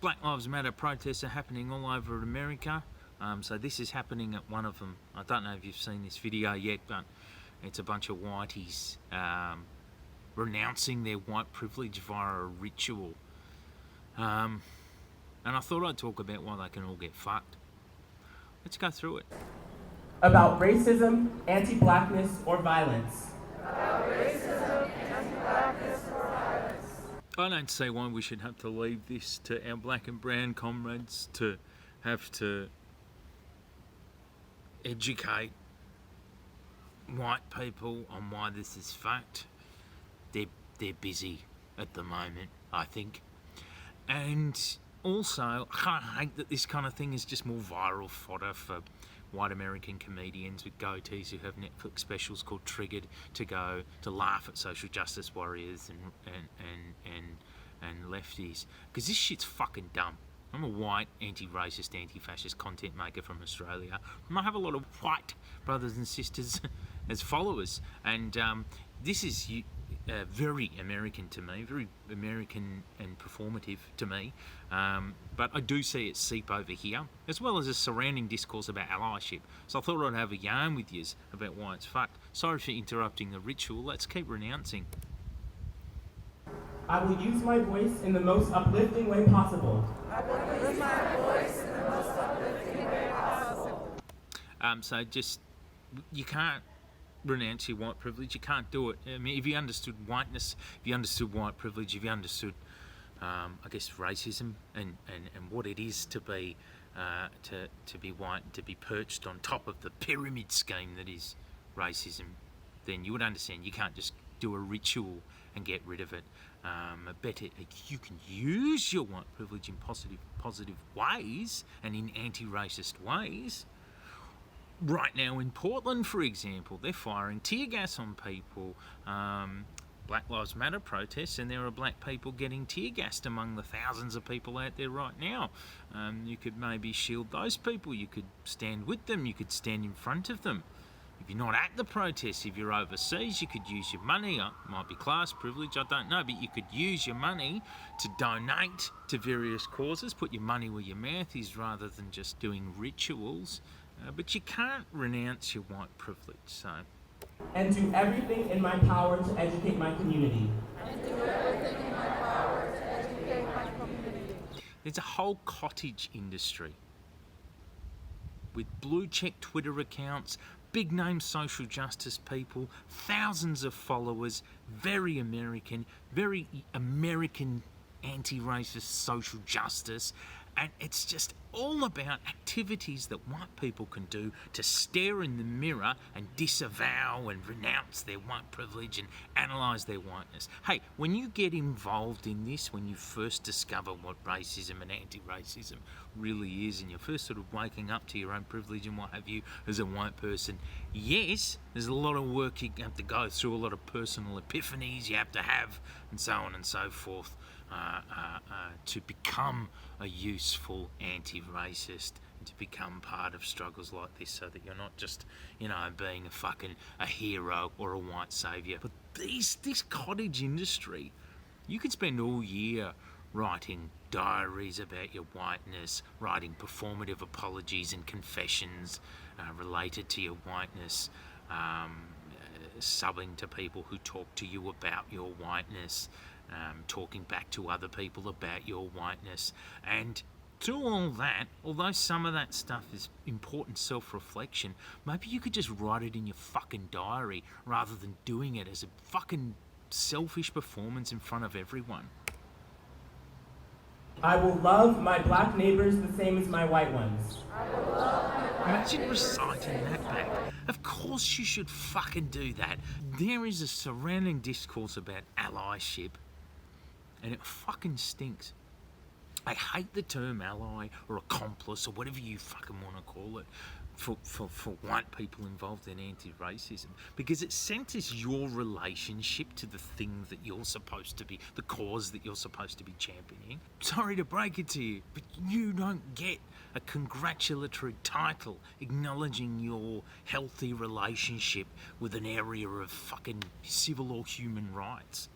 Black Lives Matter protests are happening all over America. So this is happening at one of them. I don't know if you've seen this video yet, but it's a bunch of whiteys renouncing their white privilege via a ritual. And I thought I'd talk about why they can all get fucked. Let's go through it. About racism, anti-blackness, or violence. About racism, anti-blackness, or violence. I don't see why we should have to leave this to our black and brown comrades to have to educate white people on why this is fucked. They're busy at the moment, I think. And also, I hate that this kind of thing is just more viral fodder for white American comedians with goatees who have Netflix specials called Triggered to go to laugh at social justice warriors and lefties. Because this shit's fucking dumb. I'm a white, anti-racist, anti-fascist content maker from Australia. And I have a lot of white brothers and sisters as followers. And this is very American to me, very American and performative to me. But I do see it seep over here, as well as a surrounding discourse about allyship. So I thought I'd have a yarn with yous about why it's fucked. Sorry for interrupting the ritual. Let's keep renouncing. I will use my voice in the most uplifting way possible. I will use my voice in the most uplifting way possible. So just, you can't renounce your white privilege. You can't do it. I mean, if you understood whiteness, if you understood white privilege, if you understood, I guess, racism and what it is to be white and to be perched on top of the pyramid scheme that is racism, then you would understand you can't just do a ritual and get rid of it. I bet you can use your white privilege in positive ways and in anti-racist ways. Right now in Portland, for example, they're firing tear gas on people. Black Lives Matter protests, and there are black people getting tear gassed among the thousands of people out there right now. You could maybe shield those people. You could stand with them. You could stand in front of them. If you're not at the protests, if you're overseas, you could use your money. It might be class privilege, I don't know, but you could use your money to donate to various causes. Put your money where your mouth is rather than just doing rituals. But you can't renounce your white privilege, so. And do everything in my power to educate my community. And do everything in my power to educate my community. There's a whole cottage industry with blue check Twitter accounts, big name social justice people, thousands of followers, very American anti-racist social justice. And it's just all about activities that white people can do to stare in the mirror and disavow and renounce their white privilege and analyse their whiteness. Hey, when you get involved in this, when you first discover what racism and anti-racism really is, and you're first sort of waking up to your own privilege and what have you as a white person, yes, there's a lot of work you have to go through, a lot of personal epiphanies you have to have, and so on and so forth. To become a useful anti-racist and to become part of struggles like this, so that you're not just, being a hero or a white saviour. But this cottage industry, you could spend all year writing diaries about your whiteness, writing performative apologies and confessions related to your whiteness, subbing to people who talk to you about your whiteness, talking back to other people about your whiteness. And through all that, although some of that stuff is important self-reflection, maybe you could just write it in your fucking diary rather than doing it as a fucking selfish performance in front of everyone. I will love my black neighbors the same as my white ones. Imagine reciting that back. Of course you should fucking do that. There is a surrounding discourse about allyship, and it fucking stinks. I hate the term ally or accomplice or whatever you fucking want to call it for white people involved in anti-racism, because it centres your relationship to the thing that you're supposed to be, the cause that you're supposed to be championing. Sorry to break it to you, but you don't get a congratulatory title acknowledging your healthy relationship with an area of fucking civil or human rights.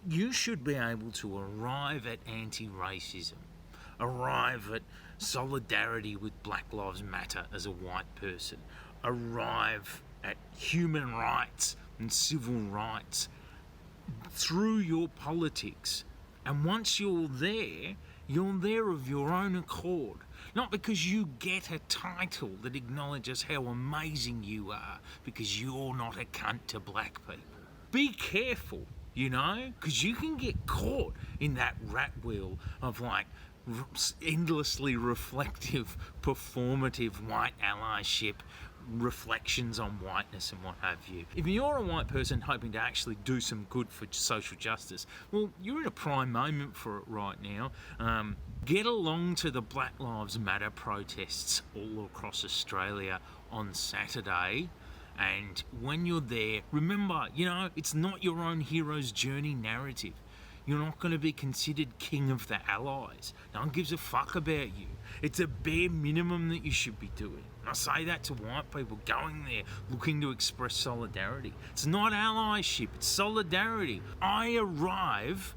You should be able to arrive at anti-racism, arrive at solidarity with Black Lives Matter as a white person, arrive at human rights and civil rights through your politics. And once you're there of your own accord. Not because you get a title that acknowledges how amazing you are, because you're not a cunt to black people. Be careful, you know, because you can get caught in that rat wheel of like endlessly reflective, performative white allyship, reflections on whiteness and what have you. If you're a white person hoping to actually do some good for social justice, well, you're in a prime moment for it right now. Get along to the Black Lives Matter protests all across Australia on Saturday. And when you're there, remember, you know, it's not your own hero's journey narrative. You're not going to be considered king of the allies. No one gives a fuck about you. It's a bare minimum that you should be doing. And I say that to white people going there looking to express solidarity. It's not allyship, it's solidarity. I arrive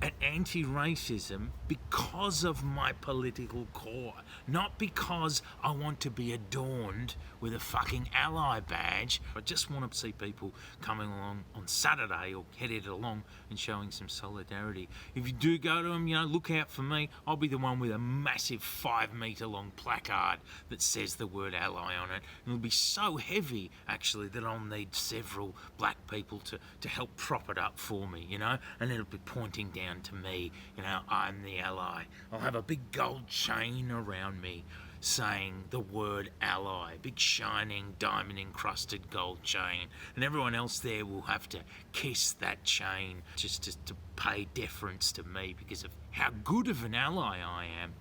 at anti-racism because of my political core, not because I want to be adorned with a fucking ally badge. I just want to see people coming along on Saturday or headed along and showing some solidarity. If you do go to them, you know, look out for me. I'll be the one with a massive 5-metre long placard that says the word ally on it. And it'll be so heavy, actually, that I'll need several black people to help prop it up for me, you know, and it'll be pointing down to me, you know, I'm the ally. I'll have a big gold chain around me saying the word ally, big shining diamond encrusted gold chain, and everyone else there will have to kiss that chain just to pay deference to me because of how good of an ally I am.